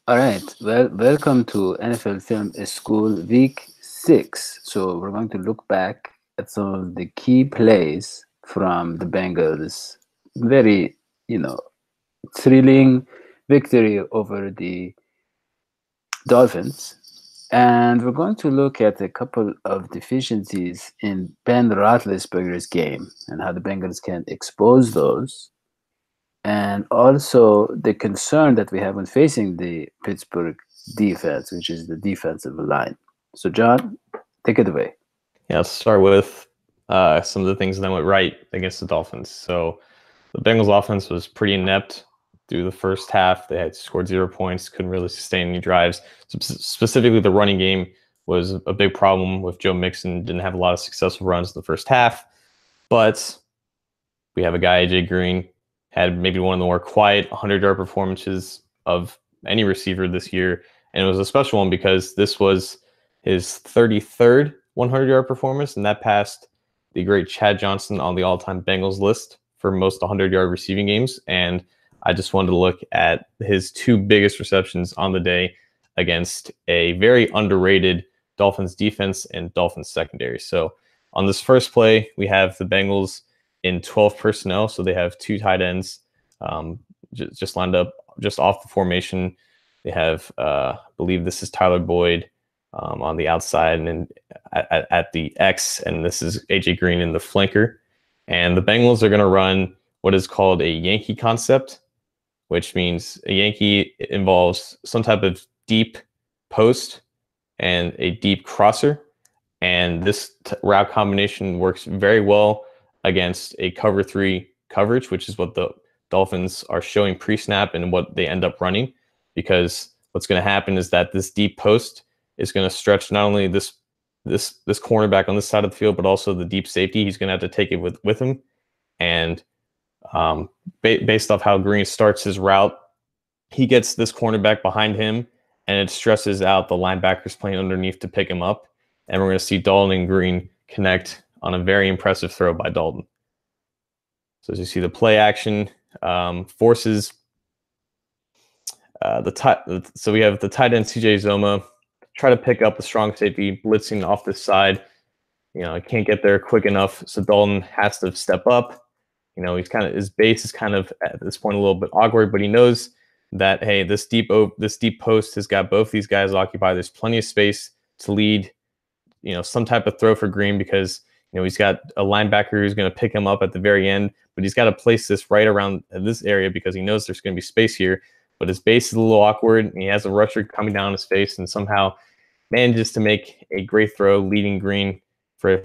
All right. Well, welcome to NFL Film School Week 6. So we're going to look back at some of the key plays from the Bengals. Very, you know, thrilling victory over the Dolphins. And we're going to look at a couple of deficiencies in Ben Roethlisberger's game and how the Bengals can expose those, and also the concern that we have when facing the Pittsburgh defense, which is the defensive line. So, John, take it away. Yeah, let's start with some of the things that went right against the Dolphins. So the Bengals offense was pretty inept through the first half. They had scored 0 points, couldn't really sustain any drives. Specifically, the running game was a big problem with Joe Mixon. Didn't have a lot of successful runs in the first half. But we have a guy, AJ Green, had maybe one of the more quiet 100-yard performances of any receiver this year. And it was a special one because this was his 33rd 100-yard performance, and that passed the great Chad Johnson on the all-time Bengals list for most 100-yard receiving games. And I just wanted to look at his two biggest receptions on the day against a very underrated Dolphins defense and Dolphins secondary. So on this first play, we have the Bengals in 12 personnel. So they have two tight ends just lined up just off the formation. They have, I believe this is Tyler Boyd on the outside and then at the X, and this is AJ Green in the flanker. And the Bengals are going to run what is called a Yankee concept, which means a Yankee involves some type of deep post and a deep crosser. And this route combination works very well against a cover 3 coverage, which is what the Dolphins are showing pre-snap and what they end up running. Because what's going to happen is that this deep post is going to stretch not only this cornerback on this side of the field, but also the deep safety. He's going to have to take it with him. And based off how Green starts his route, he gets this cornerback behind him, and it stresses out the linebackers playing underneath to pick him up. And we're going to see Dalton and Green connect on a very impressive throw by Dalton. So as you see, the play action forces so we have the tight end CJ Zoma try to pick up the strong safety blitzing off this side. He can't get there quick enough, so Dalton has to step up. His base is kind of at this point a little bit awkward, but he knows that, hey, this deep post has got both these guys occupied. There's plenty of space to lead, some type of throw for Green, because he's got a linebacker who's going to pick him up at the very end, but he's got to place this right around this area because he knows there's going to be space here. But his base is a little awkward, and he has a rusher coming down his face, and somehow manages to make a great throw, leading Green for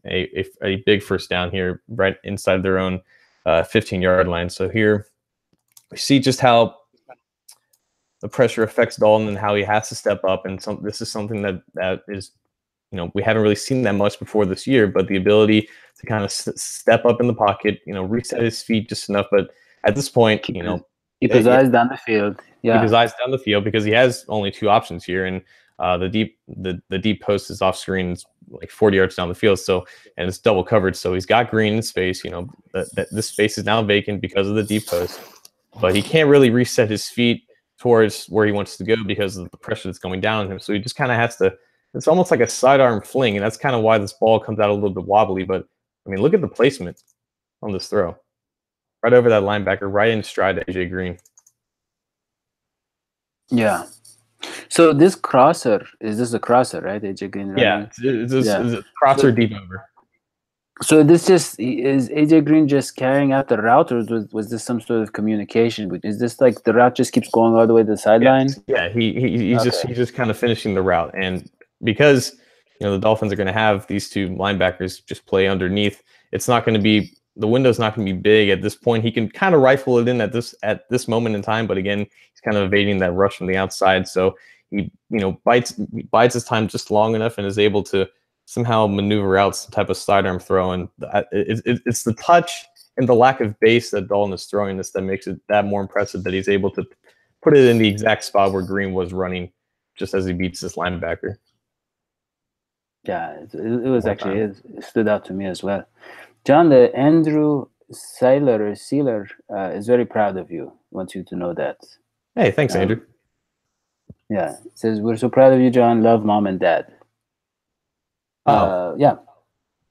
a big first down here, right inside their own 15-yard line. So here we see just how the pressure affects Dalton and how he has to step up. And this is something that is, we haven't really seen that much before this year, but the ability to kind of step up in the pocket, reset his feet just enough. But at this point, keep his eyes down the field. Yeah, keep his eyes down the field, because he has only two options here, and the deep post is off screen. It's like 40 yards down the field, and it's double covered. So he's got Green in space. This space is now vacant because of the deep post, but he can't really reset his feet towards where he wants to go because of the pressure that's going down on him. So he just kind of has to. It's almost like a sidearm fling, and that's kind of why this ball comes out a little bit wobbly. But I mean, look at the placement on this throw. Right over that linebacker, right in stride to AJ Green. Yeah. So this crosser, is this a crosser, right? AJ Green running? Yeah, it's a crosser deep over. So is AJ Green just carrying out the route, or was this some sort of communication? Is this like the route just keeps going all the way to the sideline? Yeah, he's just kind of finishing the route, and because the Dolphins are going to have these two linebackers just play underneath, the window's not going to be big at this point. He can kind of rifle it in at this moment in time, but again, he's kind of evading that rush from the outside. So he bides his time just long enough and is able to somehow maneuver out some type of sidearm throw. And it's the touch and the lack of base that Dalton is throwing this that makes it that more impressive, that he's able to put it in the exact spot where Green was running just as he beats this linebacker. Yeah, it was actually, it stood out to me as well. John, the Andrew Sealer is very proud of you. Wants you to know that. Hey, thanks, Andrew. Um, yeah, it says we're so proud of you, John. Love mom and dad. Oh, Yeah,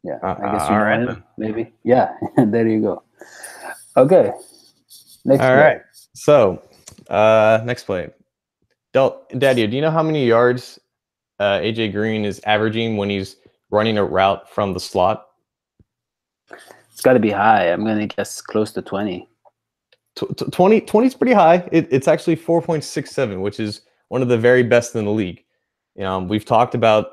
yeah. I guess you all know right him, then. maybe. Yeah, there you go. Okay, next All right. play. So, next play. Dadio, do you know how many yards AJ Green is averaging when he's running a route from the slot? It's got to be high. I'm gonna guess close to 20. 20 is pretty high. It's actually 4.67, which is one of the very best in the league. We've talked about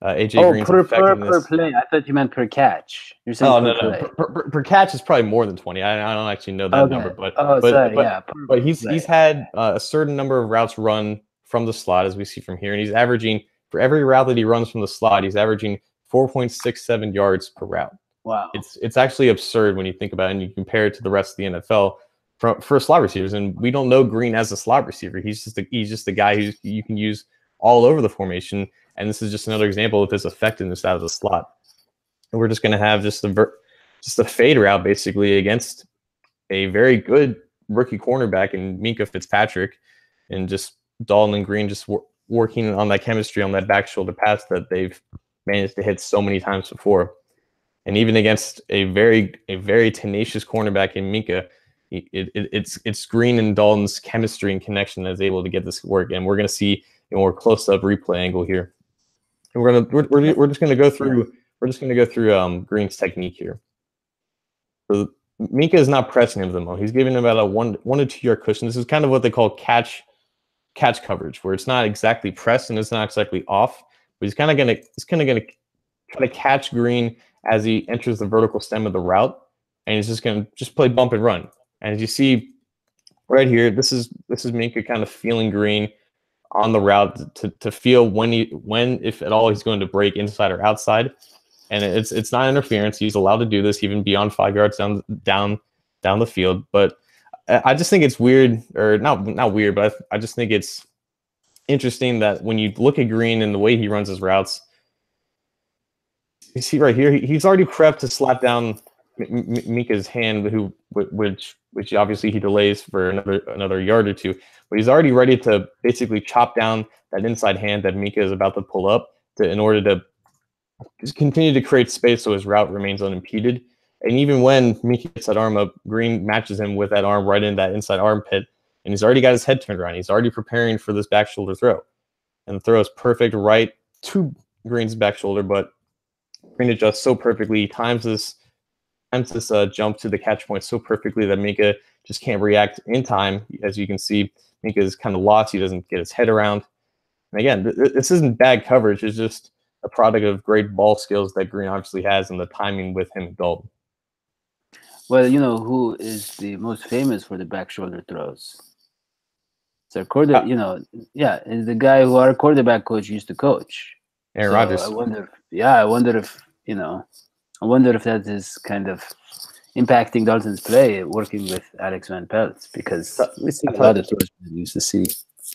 AJ Oh, Green's per effectiveness. play. I thought you meant per catch. You're saying Oh per no, no, play. per catch is probably more than 20. I don't actually know that number, Okay. but Oh, but sorry. but Yeah, but per he's play. had a certain number of routes run from the slot, as we see from here, and he's averaging, for every route that he runs from the slot, he's averaging 4.67 yards per route. Wow. It's actually absurd when you think about it and you compare it to the rest of the NFL for slot receivers. And we don't know Green as a slot receiver. He's just a guy who you can use all over the formation. And this is just another example of his effectiveness out of the slot. And we're just going to have just a fade route basically against a very good rookie cornerback in Minka Fitzpatrick, and just Dalton and Green just working on that chemistry on that back shoulder pass that they've managed to hit so many times before. And even against a very tenacious cornerback in Minka, it's Green and Dalton's chemistry and connection that's able to get this work. And we're going to see a more close-up replay angle here. And we're just going to go through Green's technique here. So Minka is not pressing him the most. He's giving him about a 1 to 2 yard cushion. This is kind of what they call catch coverage, where it's not exactly pressed and it's not exactly off, but he's kind of gonna try to catch Green as he enters the vertical stem of the route, and he's just going to just play bump and run. And as you see right here, this is Minka kind of feeling Green on the route to feel when if at all he's going to break inside or outside. And it's not interference. He's allowed to do this even beyond 5 yards down the field. But I just think it's weird, or not weird, but I just think it's interesting that when you look at Green and the way he runs his routes, you see right here, he's already prepped to slap down Mika's hand, which obviously he delays for another yard or two, but he's already ready to basically chop down that inside hand that Mika is about to pull up in order to just continue to create space so his route remains unimpeded. And even when Mika gets that arm up, Green matches him with that arm right in that inside armpit, and he's already got his head turned around. He's already preparing for this back shoulder throw, and the throw is perfect right to Green's back shoulder, but Green adjusts so perfectly, times this jump to the catch point so perfectly that Minka just can't react in time. As you can see, Minka is kind of lost. He doesn't get his head around. And again, this isn't bad coverage. It's just a product of great ball skills that Green obviously has and the timing with him and Dalton. Well, you know who is the most famous for the back shoulder throws? It's our quarter. Yeah, is the guy who our quarterback coach used to coach. Aaron So Rodgers. I wonder if that is kind of impacting Dalton's play working with Alex Van Pelt, because we see a lot of throws we used to see.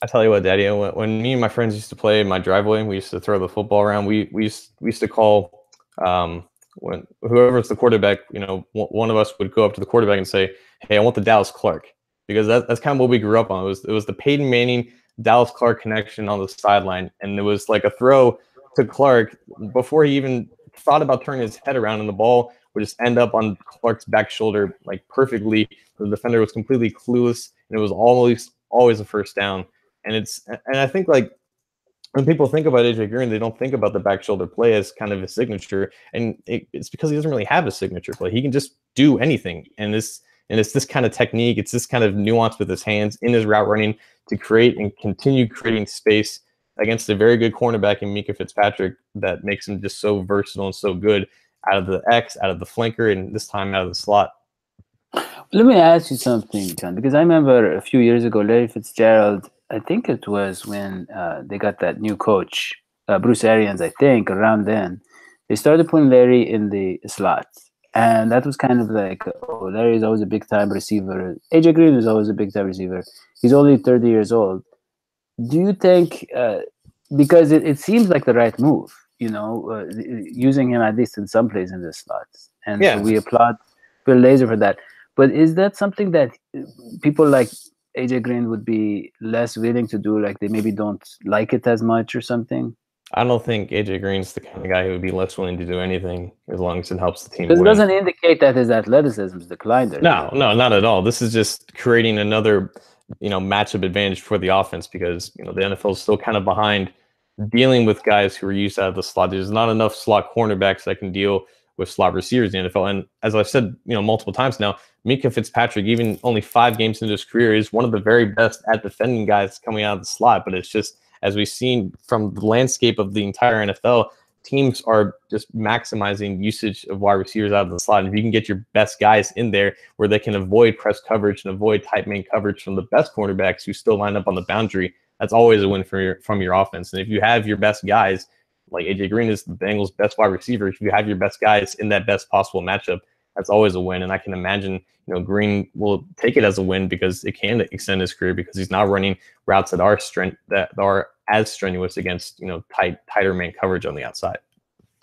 I tell you what, Daddy, when me and my friends used to play in my driveway, we used to throw the football around. We used to call when whoever's the quarterback, one of us would go up to the quarterback and say, "Hey, I want the Dallas Clark," because that's kind of what we grew up on. It was the Peyton Manning Dallas Clark connection on the sideline, and it was like a throw to Clark before he even thought about turning his head around, and the ball would just end up on Clark's back shoulder like perfectly. The defender was completely clueless, and it was always a first down. And I think like when people think about AJ Green, they don't think about the back shoulder play as kind of a signature, and it's because he doesn't really have a signature play. He can just do anything, and it's this kind of technique, it's this kind of nuance with his hands in his route running to create and continue creating space against a very good cornerback in Minka Fitzpatrick that makes him just so versatile and so good out of the X, out of the flanker, and this time out of the slot. Let me ask you something, John, because I remember a few years ago, Larry Fitzgerald, I think it was when they got that new coach, Bruce Arians, I think, around then. They started putting Larry in the slot. And that was kind of like, oh, Larry is always a big-time receiver. AJ Green is always a big-time receiver. He's only 30 years old. Do you think, because it seems like the right move, using him at least in some plays in the slots. And so we applaud Bill Lazor for that. But is that something that people like AJ Green would be less willing to do, like they maybe don't like it as much or something? I don't think AJ Green's the kind of guy who would be less willing to do anything as long as it helps the team Because it win. doesn't indicate that his athleticism's declined or No, anything. no, not at all. This is just creating another, matchup advantage for the offense because, the NFL is still kind of behind dealing with guys who are used out of the slot. There's not enough slot cornerbacks that can deal with slot receivers in the NFL. And as I've said, multiple times now, Mika Fitzpatrick, even only 5 games into his career, is one of the very best at defending guys coming out of the slot. But it's just, as we've seen from the landscape of the entire NFL, teams are just maximizing usage of wide receivers out of the slot. And if you can get your best guys in there where they can avoid press coverage and avoid tight man coverage from the best cornerbacks who still line up on the boundary, that's always a win from your offense. And if you have your best guys, like AJ Green is the Bengals' best wide receiver, if you have your best guys in that best possible matchup, that's always a win. And I can imagine, Green will take it as a win because it can extend his career because he's not running routes that are as strenuous against, tighter man coverage on the outside.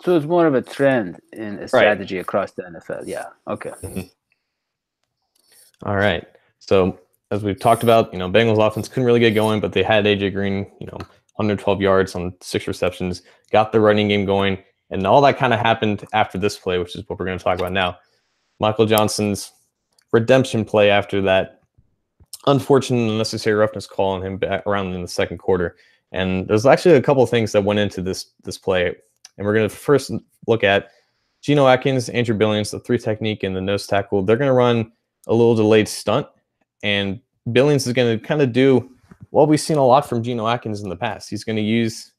So it's more of a trend in a strategy across the NFL. Yeah. Okay. Mm-hmm. All right. So as we've talked about, Bengals offense couldn't really get going, but they had AJ Green, 112 yards on 6 receptions, got the running game going, and all that kind of happened after this play, which is what we're going to talk about now. Michael Johnson's redemption play after that unfortunate unnecessary roughness call on him back around in the second quarter. And there's actually a couple of things that went into this play. And we're going to first look at Geno Atkins, Andrew Billings, the 3 technique, and the nose tackle. They're going to run a little delayed stunt. And Billings is going to kind of do what we've seen a lot from Geno Atkins in the past. He's going to use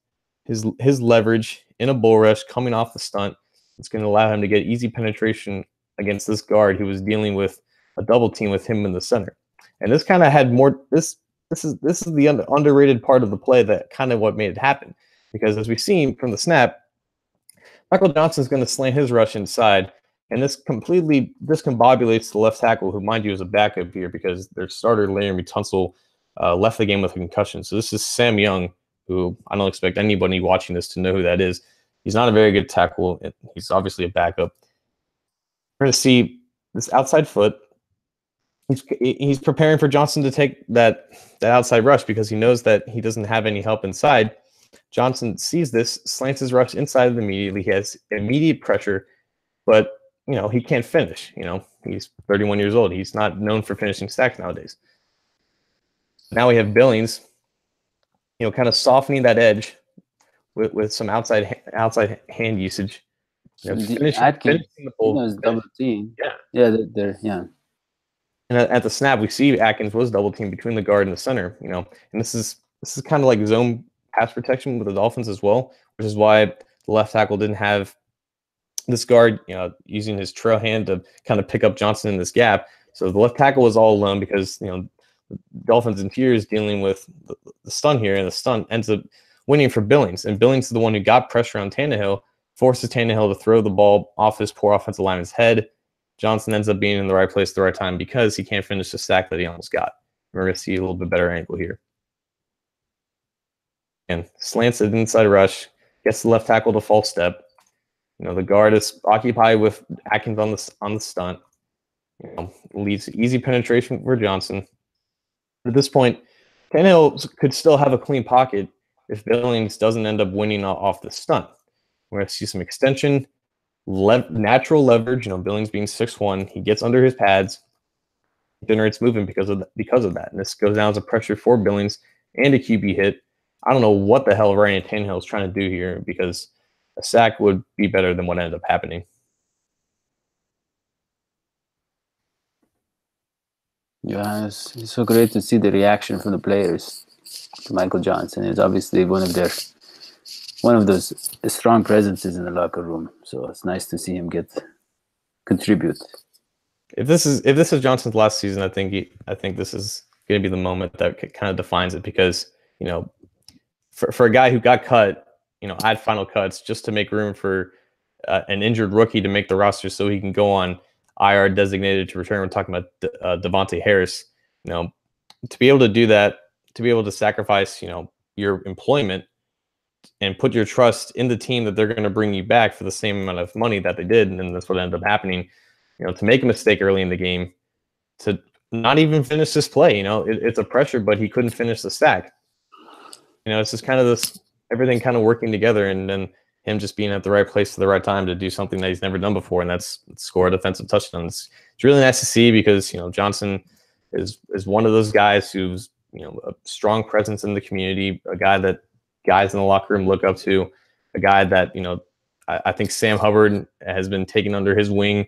his leverage in a bull rush coming off the stunt. It's going to allow him to get easy penetration against this guard who was dealing with a double team with him in the center. And this kind of had more this is the underrated part of the play that kind of what made it happen. Because as we've seen from the snap, Michael Johnson's going to slant his rush inside, and this completely discombobulates the left tackle, who, mind you, is a backup here because their starter, Larry Tunsil, left the game with a concussion. So this is Sam Young, who I don't expect anybody watching this to know who that is. He's not a very good tackle. He's obviously a backup. We're going to see this outside foot. He's preparing for Johnson to take that outside rush because he knows that he doesn't have any help inside. Johnson sees this, slants his rush inside of immediately. He has immediate pressure, but he can't finish. He's 31 years old. He's not known for finishing sacks nowadays. Now we have Billings, kind of softening that edge with some outside hand usage. Atkins is double team. Yeah. And at the snap, we see Atkins was double teamed between the guard and the center. And this is kind of like zone pass protection with the Dolphins as well, which is why the left tackle didn't have this guard, using his trail hand to kind of pick up Johnson in this gap. So the left tackle was all alone because, the Dolphins interior is dealing with the stunt here, and the stunt ends up winning for Billings. And Billings is the one who got pressure on Tannehill, forces Tannehill to throw the ball off his poor offensive lineman's head. Johnson ends up being in the right place at the right time because he can't finish the sack that he almost got. We're going to see a little bit better angle here. And slants it inside rush, gets the left tackle to false step. The guard is occupied with Atkins on the stunt. Leads easy penetration for Johnson. At this point, Tannehill could still have a clean pocket if Billings doesn't end up winning off the stunt. We're going to see some extension, natural leverage. Billings being 6'1", he gets under his pads, generates movement because of that. And this goes down as a pressure for Billings and a QB hit. I don't know what the hell Ryan Tannehill is trying to do here because a sack would be better than what ended up happening. Yeah, it's so great to see the reaction from the players to Michael Johnson. He's obviously one of those strong presences in the locker room. So it's nice to see him contribute. If this is Johnson's last season, I think this is going to be the moment that kind of defines it because for a guy who got cut, add final cuts just to make room for an injured rookie to make the roster so he can go on IR designated to return. We're talking about Devontae Harris. To be able to do that, to be able to sacrifice, your employment and put your trust in the team that they're going to bring you back for the same amount of money that they did, and then that's what ended up happening. To make a mistake early in the game, to not even finish this play. It's a pressure, but he couldn't finish the stack. It's just kind of this everything kind of working together, and then him just being at the right place at the right time to do something that he's never done before, and that's score a defensive touchdown. It's really nice to see because Johnson is one of those guys who's a strong presence in the community, a guy that guys in the locker room look up to, a guy that I think Sam Hubbard has been taken under his wing,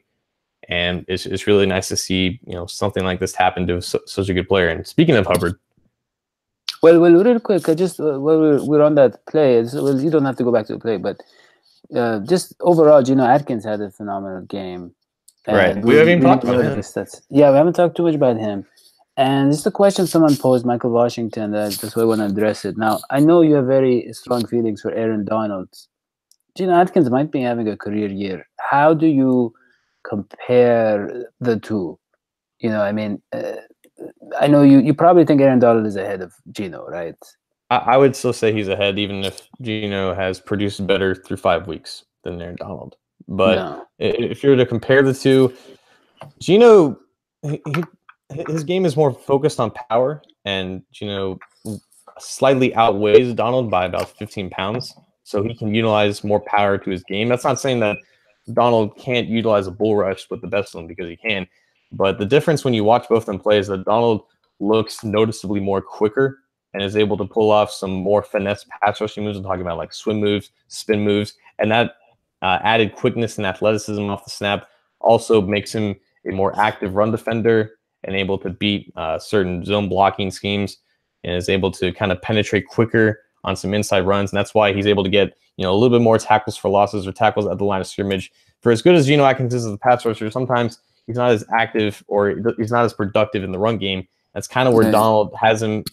and it's really nice to see something like this happen to such a good player. And speaking of Hubbard. Well, real quick, just while we're on that play, well, you don't have to go back to the play, but just overall, Atkins had a phenomenal game. Right. We haven't even talked about him. Yeah, we haven't talked too much about him. And just a question someone posed, Michael Washington, that's why I want to address it. Now, I know you have very strong feelings for Aaron Donald. Atkins might be having a career year. How do you compare the two? I know you probably think Aaron Donald is ahead of Geno, right? I would still say he's ahead, even if Geno has produced better through 5 weeks than Aaron Donald. But if you were to compare the two, Geno, his game is more focused on power, and Geno slightly outweighs Donald by about 15 pounds. So he can utilize more power to his game. That's not saying that Donald can't utilize a bull rush with the best of them, because he can. But the difference when you watch both of them play is that Donald looks noticeably more quicker and is able to pull off some more finesse pass rushing moves. I'm talking about like swim moves, spin moves, and that added quickness and athleticism off the snap also makes him a more active run defender and able to beat certain zone blocking schemes, and is able to kind of penetrate quicker on some inside runs. And that's why he's able to get a little bit more tackles for losses or tackles at the line of scrimmage. For as good as Geno Atkins is as a pass rusher, sometimes he's not as active or he's not as productive in the run game. That's kind of where Donald has him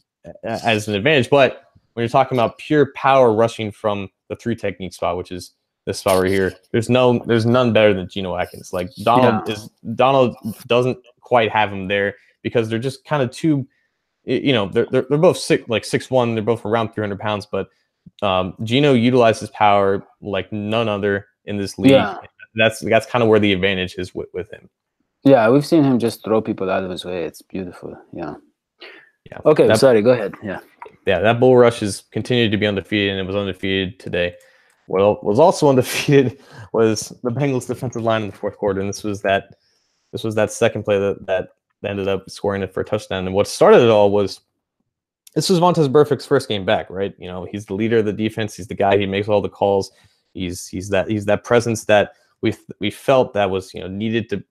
as an advantage. But when you're talking about pure power rushing from the 3 technique spot, which is this spot right here, there's none better than Geno Atkins. Like Donald doesn't quite have him there because they're just kind of too, they're both 6'1", they're both around 300 pounds, but Geno utilizes power like none other in this league. Yeah. That's kind of where the advantage is with him. Yeah, we've seen him just throw people out of his way. It's beautiful. Yeah. Okay, sorry, go ahead. Yeah, that bull rush has continued to be undefeated, and it was undefeated today. What was also undefeated was the Bengals defensive line in the fourth quarter, and this was that second play that ended up scoring it for a touchdown. And what started it all was this was Vontaze Burfict's first game back, right? He's the leader of the defense. He's the guy who makes all the calls. He's that presence that we felt that was needed to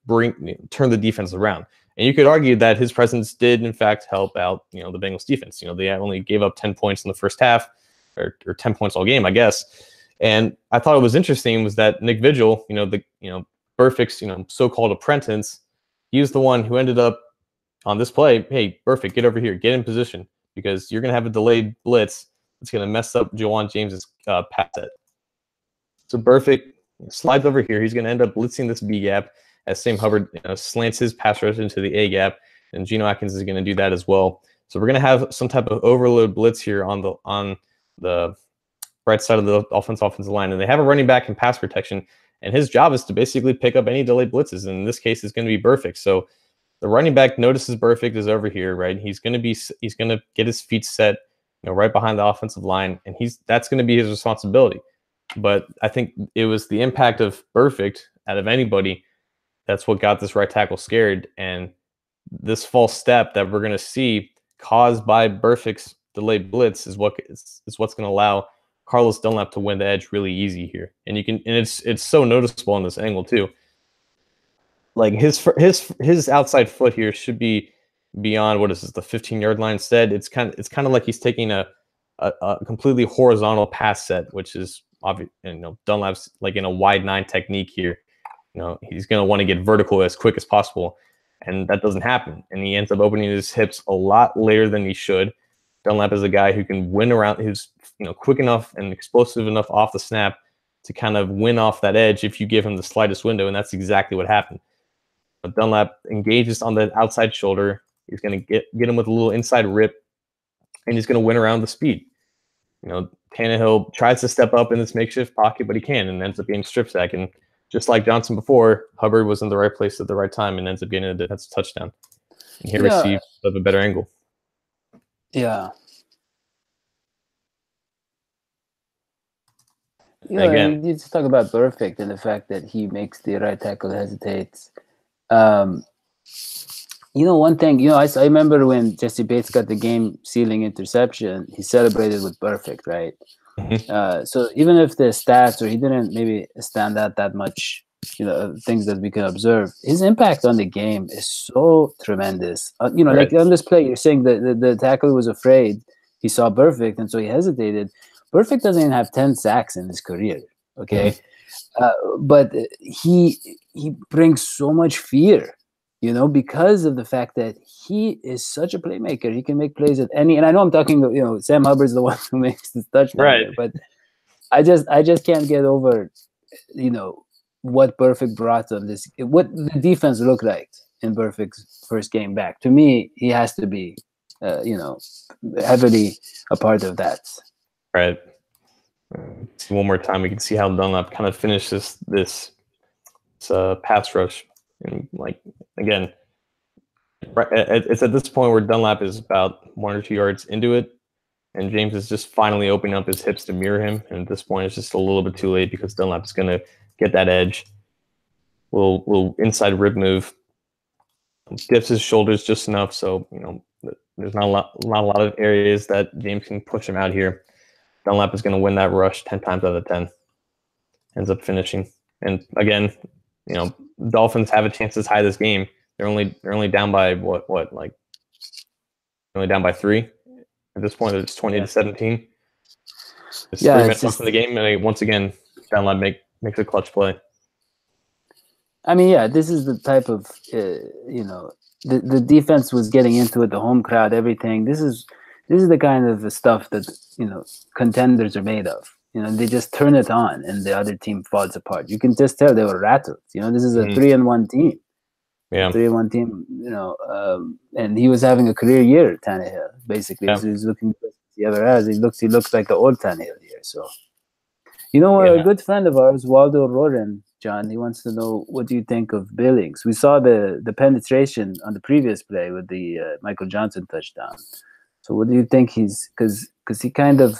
turn the defense around. And you could argue that his presence did in fact help out the Bengals defense. They only gave up 10 points in the first half, or 10 points all game, I guess. And I thought it was interesting was that Nick Vigil, Burfict's so-called apprentice, he was the one who ended up on this play. Hey, Burfict, get over here, get in position, because you're gonna have a delayed blitz. It's gonna mess up Juwan James's pass set. So Burfict slides over here. He's going to end up blitzing this B gap as Sam Hubbard slants his pass rush into the A gap, and Geno Atkins is going to do that as well. So we're going to have some type of overload blitz here on the right side of the offensive line, and they have a running back in pass protection, and his job is to basically pick up any delayed blitzes. And in this case, it's going to be Burfict. So the running back notices Burfict is over here, right? He's going to get his feet set, right behind the offensive line, and that's going to be his responsibility. But I think it was the impact of Burfict out of anybody that's what got this right tackle scared. And this false step that we're going to see caused by Burfict's delayed blitz is what's going to allow Carlos Dunlap to win the edge really easy here. And it's so noticeable on this angle too. Like his outside foot here should be beyond the 15-yard line. Instead, it's kind of like he's taking a completely horizontal pass set, which is obvious. Dunlap's like in a wide 9 technique here. He's going to want to get vertical as quick as possible, and that doesn't happen. And he ends up opening his hips a lot later than he should. Dunlap is a guy who can win around. Who's quick enough and explosive enough off the snap to kind of win off that edge if you give him the slightest window, and that's exactly what happened. But Dunlap engages on the outside shoulder. He's going to get him with a little inside rip, and he's going to win around the speed. Tannehill tries to step up in this makeshift pocket, but he can't, and ends up getting strip sack. And just like Johnson before, Hubbard was in the right place at the right time and ends up getting a defensive touchdown. And he Yeah, received a better angle. yeah, And yeah. again, You need to talk about Perfect and the fact that he makes the right tackle hesitates. Um, one thing, I remember when Jesse Bates got the game sealing interception, he celebrated with Perfect, right? mhm, So even if the stats or he didn't maybe stand out that much, things that we can observe, his impact on the game is so tremendous. Like right. on this play, you're saying that the tackle was afraid. He saw Perfect, and so he hesitated. Perfect doesn't even have 10 sacks in his career. Mhm, Okay, but he brings so much fear, because of the fact that he is such a playmaker. He can make plays at any. And I know I'm talking. Sam Hubbard's the one who makes this touchdown right. there, but I just can't get over, what Perfect brought on this. What the defense looked like in Perfect's first game back. To me, he has to be, heavily a part of that. Right. See one more time, we can see how Dunlap kind of finishes this pass rush. And like again, right, it's at this point where Dunlap is about 1 or 2 yards into it, and James is just finally opening up his hips to mirror him. And at this point, it's just a little bit too late because Dunlap is going to get that edge. Little inside rib move, dips his shoulders just enough, so there's not a lot of areas that James can push him out here. Dunlap is going to win that rush 10 times out of 10. Ends up finishing. And again, Dolphins have a chance to tie this game. They're only down by like only down by 3 at this point. It's 20-17. It's Yeah, 3 minutes it's left in just. the game, and once again, Dunlap makes a clutch play. I mean, yeah, this is the type of, the defense was getting into it, the home crowd, everything. This is the kind of stuff that contenders are made of. They just turn it on, and the other team falls apart. You can just tell they were rattled. This is a Mm-hmm. 3-1 team. A Yeah, 3-1 team. And he was having a career year. Tannehill, basically, yeah, he's looking the best he ever has. He looks like the old Tannehill here. So. A yeah. good friend of ours, Waldo Roren, John, he wants to know, what do you think of Billings? We saw the penetration on the previous play with the Michael Johnson touchdown. So what do you think because he kind of,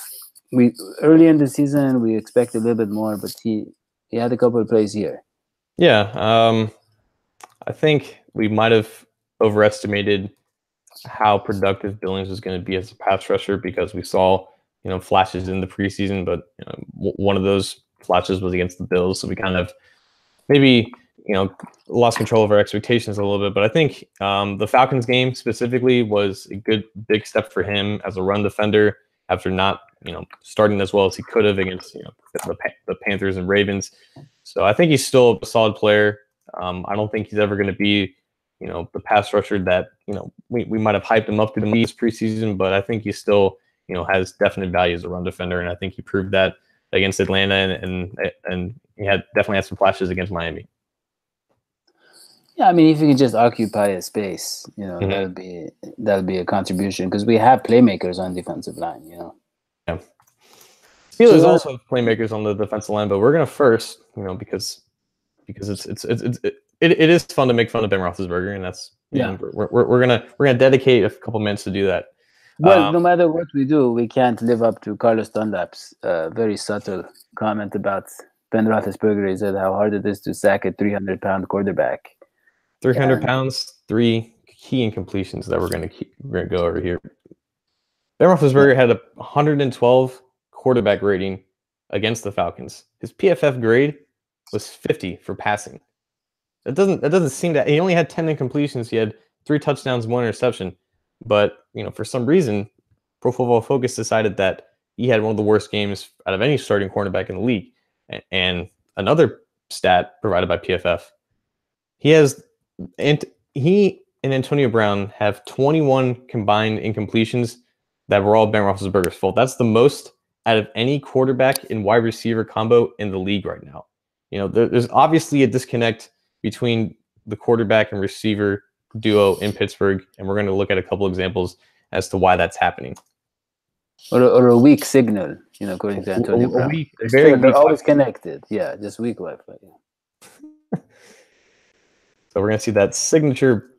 we early in the season we expect a little bit more, but he had a couple of plays here. Yeah, I think we might have overestimated how productive Billings was going to be as a pass rusher because we saw flashes in the preseason, but one of those flashes was against the Bills, so we kind of maybe lost control of our expectations a little bit. But I think the Falcons game specifically was a good big step for him as a run defender after not starting as well as he could have against the Panthers and Ravens. So I think he's still a solid player. I don't think he's ever going to be the pass rusher that we might have hyped him up to the league's preseason, but I think he still has definite value as a run defender, and I think he proved that against Atlanta, and he definitely had some flashes against Miami. Yeah, I mean, if you can just occupy a space, Mm-hmm. that'll be a contribution because we have playmakers on defensive line. Yeah. So Steelers you want also have playmakers on the defensive line, but we're gonna first, because it is fun to make fun of Ben Roethlisberger, and that's yeah. we're gonna dedicate a couple minutes to do that. Well, no matter what we do, we can't live up to Carlos Dunlap's very subtle comment about Ben Roethlisberger. He said how hard it is to sack a 300-pound quarterback. 300 And pounds, 3 key incompletions that we're gonna go over here. Ben yeah, Roethlisberger had a 112 quarterback rating against the Falcons. His PFF grade was 50 for passing. That doesn't seem that he only had 10 incompletions. He had 3 touchdowns, 1 interception. But for some reason, Pro Football Focus decided that he had one of the worst games out of any starting cornerback in the league. And another stat provided by PFF, he and Antonio Brown have 21 combined incompletions that were all Ben Roethlisberger's fault. That's the most out of any quarterback and wide receiver combo in the league right now. There's obviously a disconnect between the quarterback and receiver duo in Pittsburgh, and we're going to look at a couple examples as to why that's happening. or a weak signal, according to Antonio Brown. They're always connected. Yeah, just weak Wi-Fi. Yeah. So we're going to see that signature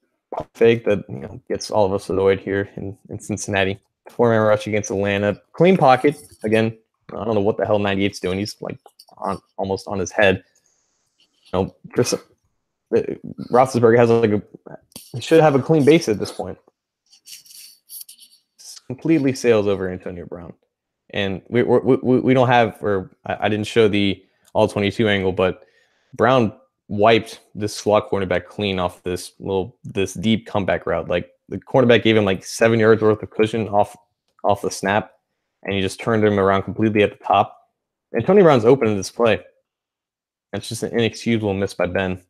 fake that gets all of us annoyed here in Cincinnati. 4-man rush against Atlanta. Clean pocket. Again, I don't know what the hell 98's doing. He's like almost on his head. Roethlisberger has he should have a clean base at this point. Completely sails over Antonio Brown. And we don't have, or I didn't show the all 22 angle, but Brown wiped this slot cornerback clean off this deep comeback route. Like the cornerback gave him like 7 yards worth of cushion off the snap, and he just turned him around completely at the top. Antonio Brown's open in this play. It's just an inexcusable miss by Ben.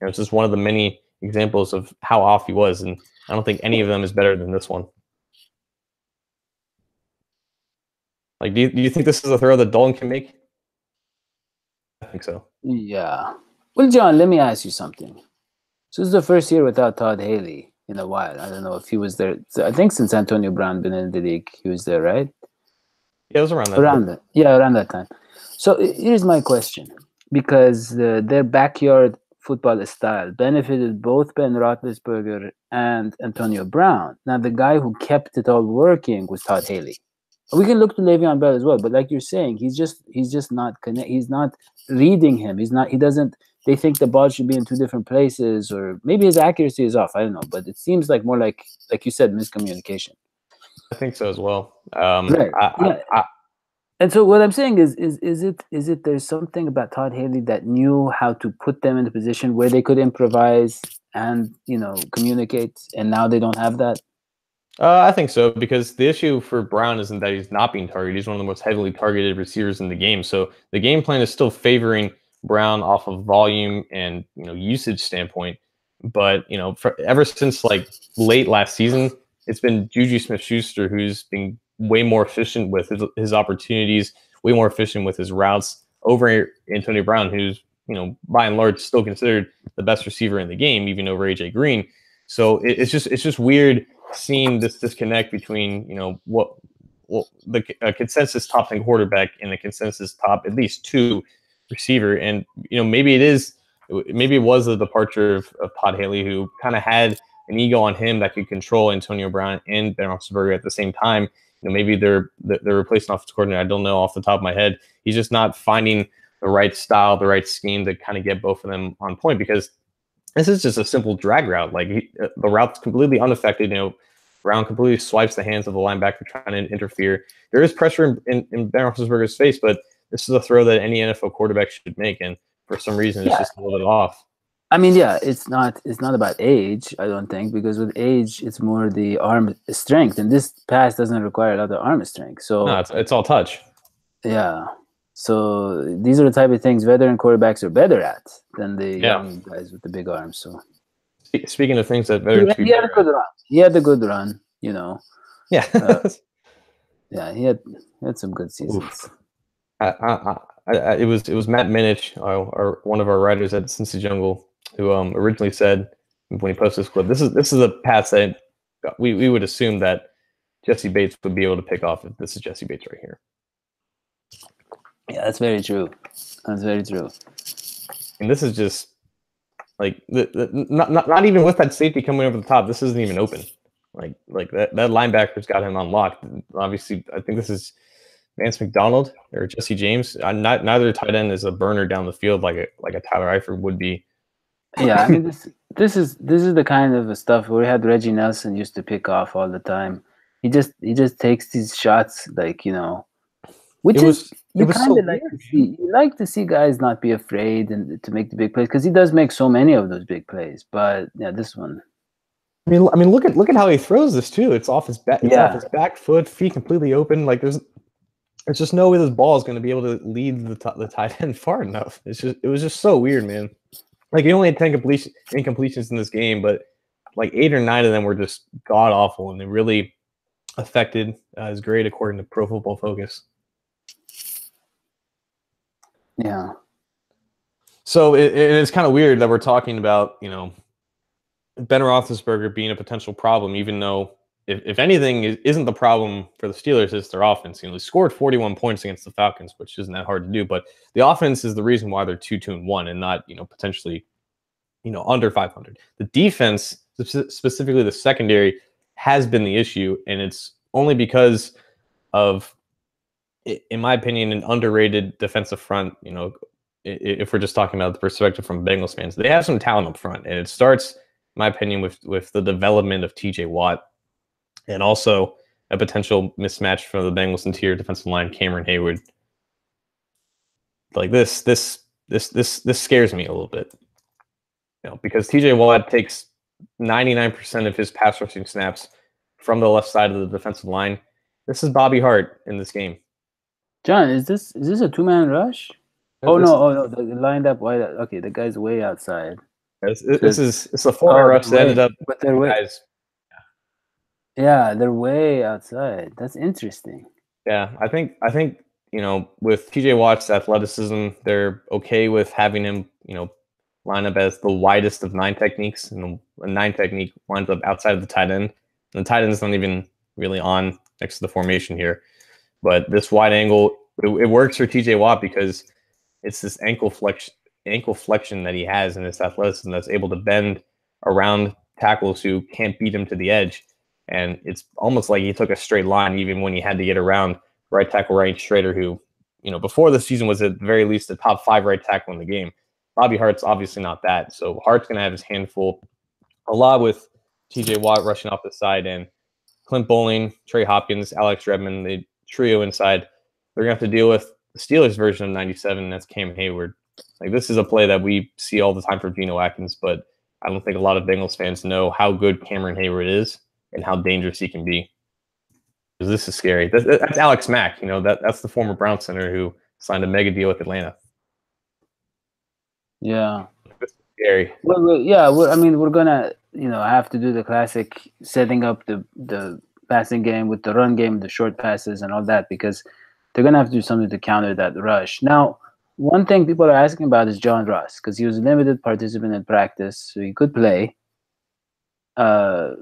It's just one of the many examples of how off he was, and I don't think any of them is better than this one. Like, do you think this is a throw that Dalton can make? I think so. Yeah. Well, John, let me ask you something. So this is the first year without Todd Haley in a while. I don't know if he was there. I think since Antonio Brown been in the league, he was there, right? Yeah, it was around that time. Around that time. So here's my question. Because their backyard football style benefited both Ben Roethlisberger and Antonio Brown. Now, the guy who kept it all working was Todd Haley. We can look to Le'Veon Bell as well, but like you're saying, he's just not he's not reading him. He doesn't. They think the ball should be in two different places, or maybe his accuracy is off. I don't know, but it seems like more like you said, miscommunication. I think so as well. Right. And so what I'm saying is it there's something about Todd Haley that knew how to put them in a position where they could improvise and communicate, and now they don't have that. I think so, because the issue for Brown isn't that he's not being targeted. He's one of the most heavily targeted receivers in the game. So the game plan is still favoring Brown off of volume and usage standpoint. But ever since like late last season, it's been Juju Smith-Schuster who's been way more efficient with his opportunities, way more efficient with his routes over Antonio Brown, who's by and large still considered the best receiver in the game, even over AJ Green. So it's just weird seeing this disconnect between the consensus top 10 quarterback and the consensus top at least 2 receiver. And maybe it was the departure of Todd Haley, who kind of had an ego on him that could control Antonio Brown and Ben Roethlisberger at the same time. Maybe they're replacing offensive coordinator. I don't know off the top of my head. He's just not finding the right style, the right scheme to kind of get both of them on point, because this is just a simple drag route. Like the route's completely unaffected. Brown completely swipes the hands of the linebacker trying to interfere. There is pressure in Ben Roethlisberger's face, but this is a throw that any NFL quarterback should make, and for some reason it's just a little bit off. I mean, yeah, it's not about age, I don't think, because with age it's more the arm strength, and this pass doesn't require a lot of arm strength. So no, it's all touch. Yeah. So these are the type of things veteran quarterbacks are better at than the young guys with the big arms. So speaking of things that veterans, he had a good run. He had a good run, Yeah. Yeah, he had some good seasons. It was Matt Minich, one of our writers at Cincy Jungle, who originally said when he posted this clip, this is a pass that we would assume that Jesse Bates would be able to pick off if this is Jesse Bates right here. Yeah, that's very true. That's very true. And this is just like not even with that safety coming over the top. This isn't even open. Like that linebacker's got him unlocked. Obviously, I think this is Vance McDonald or Jesse James. Neither tight end is a burner down the field like a Tyler Eifert would be. Yeah, I mean this is the kind of stuff where we had Reggie Nelson used to pick off all the time. He just takes these shots which you kind of like to see. You like to see guys not be afraid and to make the big plays, because he does make so many of those big plays. But yeah, this one. I mean, look at how he throws this too. It's off his back. It's off his back foot, feet completely open. Like there's just no way this ball is going to be able to lead the tight end far enough. It was just so weird, man. Like he only had 10 incompletions in this game, but like 8 or 9 of them were just god awful, and they really affected his grade according to Pro Football Focus. Yeah. So it's kind of weird that we're talking about, Ben Roethlisberger being a potential problem, even though if anything isn't the problem for the Steelers, it's their offense. They scored 41 points against the Falcons, which isn't that hard to do, but the offense is the reason why they're 2-2-1 and not, potentially, under 500. The defense specifically the secondary, has been the issue, and it's only because of, in my opinion, an underrated defensive front. If we're just talking about the perspective from Bengals fans, they have some talent up front, and it starts, in my opinion, with the development of T.J. Watt, and also a potential mismatch from the Bengals interior defensive line, Cameron Hayward. Like this scares me a little bit, because T.J. Watt takes 99% of his pass rushing snaps from the left side of the defensive line. This is Bobby Hart in this game. John, is this a 2-man rush? Oh no, they lined up wide. Okay, the guy's way outside. It's a 4-man rush that ended up. But they're guys. Yeah, they're way outside. That's interesting. Yeah, I think with TJ Watt's athleticism, they're okay with having him line up as the widest of 9 techniques, and the 9 technique lines up outside of the tight end. And the tight end is not even really on next to the formation here. But this wide angle, it works for TJ Watt because it's this ankle flexion that he has in his athleticism that's able to bend around tackles who can't beat him to the edge. And it's almost like he took a straight line even when he had to get around right tackle Ryan Schrader, who, before the season was at the very least the top 5 right tackle in the game. Bobby Hart's obviously not that. So Hart's going to have his handful a lot with TJ Watt rushing off the side, and Clint Bowling, Trey Hopkins, Alex Redmond, the trio inside. They're going to have to deal with the Steelers version of 97, and that's Cam Hayward. Like, this is a play that we see all the time for Geno Atkins, but I don't think a lot of Bengals fans know how good Cameron Hayward is and how dangerous he can be. Because this is scary. That's Alex Mack. That's the former Brown center who signed a mega deal with Atlanta. Yeah. This is scary. Well, yeah. We're gonna have to do the classic setting up the passing game with the run game, the short passes, and all that, because they're gonna have to do something to counter that rush. Now, one thing people are asking about is John Ross, because he was a limited participant in practice, so he could play. Does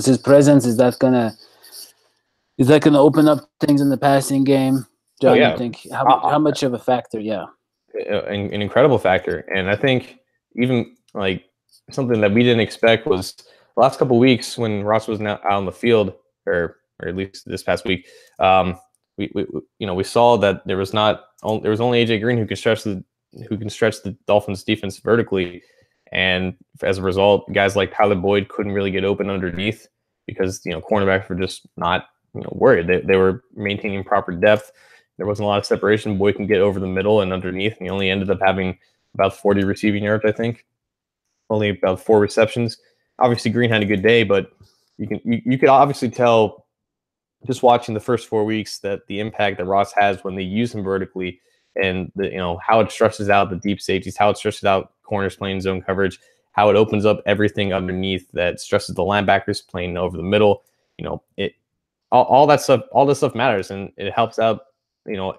his presence, is that gonna open up things in the passing game? John, you think how much of a factor? Yeah, an incredible factor, and I think even like something that we didn't expect was the last couple of weeks when Ross was not out on the field, or at least this past week. We saw that there was only AJ Green who can stretch the Dolphins defense vertically. And as a result, guys like Tyler Boyd couldn't really get open underneath because, cornerbacks were just not, worried. They were maintaining proper depth. There wasn't a lot of separation. Boyd can get over the middle and underneath, and he only ended up having about 40 receiving yards, I think. Only about 4 receptions. Obviously, Green had a good day, but you could obviously tell just watching the first 4 weeks that the impact that Ross has when they use him vertically, and how it stretches out the deep safeties, how it stretches out corners playing zone coverage, how it opens up everything underneath that stresses the linebackers playing over the middle. All that stuff matters, and it helps out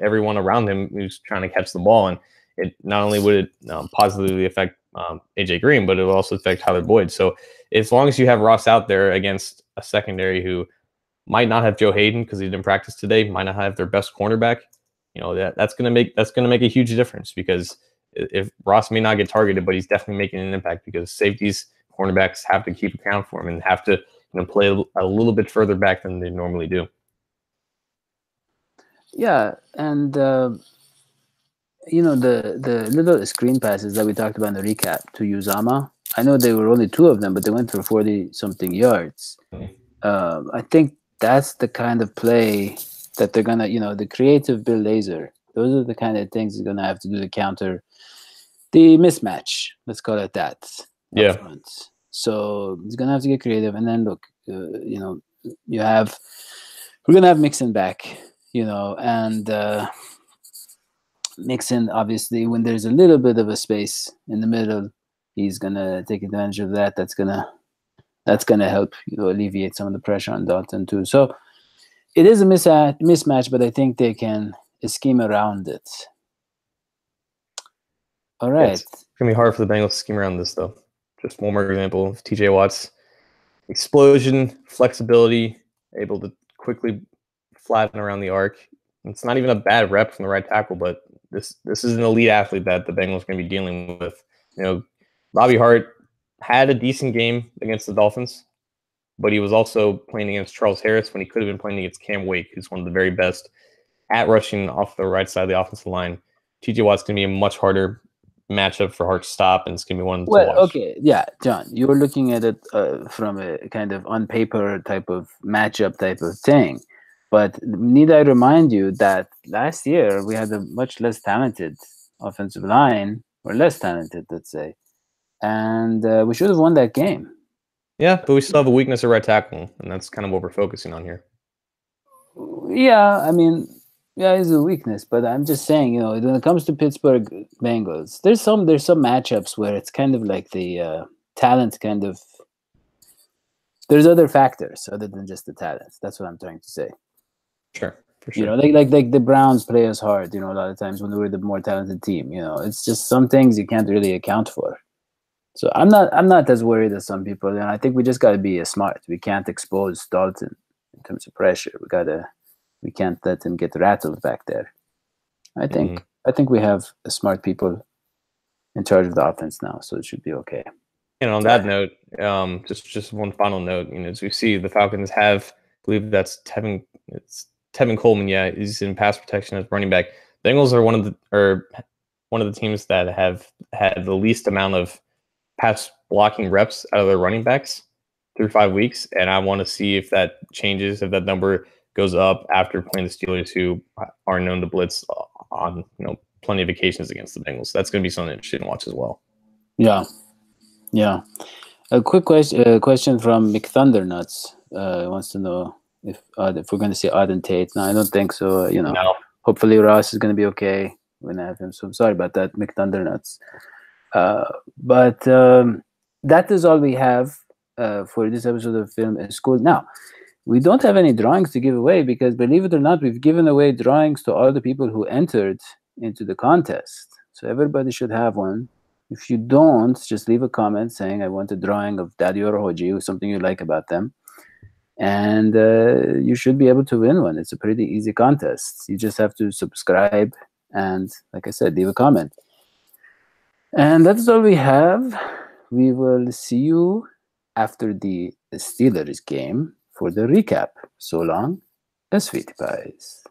everyone around him who's trying to catch the ball. And it not only would it positively affect AJ Green, but it will also affect Tyler Boyd. So as long as you have Ross out there against a secondary who might not have Joe Hayden because he didn't practice today, might not have their best cornerback, that's gonna make a huge difference, because if Ross may not get targeted, but he's definitely making an impact, because safeties, cornerbacks have to keep account for him and have to play a little bit further back than they normally do. Yeah, and the little screen passes that we talked about in the recap to Uzama, I know there were only 2 of them, but they went for 40-something yards. I think that's the kind of play that they're gonna, the creative Bill Lazor. Those are the kind of things he's gonna have to do to counter the mismatch. Let's call it that. Yeah. Front. So he's gonna have to get creative, and then look, we're gonna have Mixon back, and Mixon, obviously, when there's a little bit of a space in the middle, he's gonna take advantage of that. That's gonna help alleviate some of the pressure on Dalton too. So it is a mismatch, but I think they can scheme around it. All right. Yeah, it's gonna be hard for the Bengals to scheme around this, though. Just one more example of TJ Watt's explosion, flexibility, able to quickly flatten around the arc. It's not even a bad rep from the right tackle, but this is an elite athlete that the Bengals are going to be dealing with. Robbie Hart had a decent game against the Dolphins, but he was also playing against Charles Harris when he could have been playing against Cam Wake, who's one of the very best at rushing off the right side of the offensive line. TJ Watt's going to be a much harder matchup for Hart to stop, and it's going to be one to Well, watch. okay, yeah, John, you were looking at it from a kind of on paper type of matchup type of thing. But need I remind you that last year we had a much less talented offensive line, or less talented, let's say, and we should have won that game. Yeah, but we still have a weakness at right tackle, and that's kind of what we're focusing on here. Yeah, I mean, yeah, it's a weakness, but I'm just saying, when it comes to Pittsburgh Bengals, there's some matchups where it's kind of like the talent kind of. There's other factors other than just the talent. That's what I'm trying to say. Sure, for sure. Like the Browns play us hard. A lot of times when we're the more talented team. It's just some things you can't really account for. So I'm not as worried as some people. And I think we just got to be smart. We can't expose Dalton in terms of pressure. We can't let him get rattled back there. I think we have smart people in charge of the offense now, so it should be okay. And on that note, just one final note. As we see, the Falcons have, I believe that's Tevin Coleman. Yeah, he's in pass protection as running back. Bengals are one of the teams that have had the least amount of pass blocking reps out of their running backs through 5 weeks, and I want to see if that changes, if that number goes up after playing the Steelers, who are known to blitz on plenty of occasions against the Bengals. That's going to be something interesting to watch as well. Yeah. A quick question from McThundernuts. Wants to know if we're going to see Auden Tate. No, I don't think so. No. Hopefully Ross is going to be okay when I have him. So I'm sorry about that, McThundernuts. But that is all we have for this episode of Film in School. Now, we don't have any drawings to give away because, believe it or not, we've given away drawings to all the people who entered into the contest. So everybody should have one. If you don't, just leave a comment saying, I want a drawing of Dadio or Hoji or something you like about them. And you should be able to win one. It's a pretty easy contest. You just have to subscribe and, like I said, leave a comment. And that's all we have. We will see you after the Steelers game for the recap. So long, sweetie pies.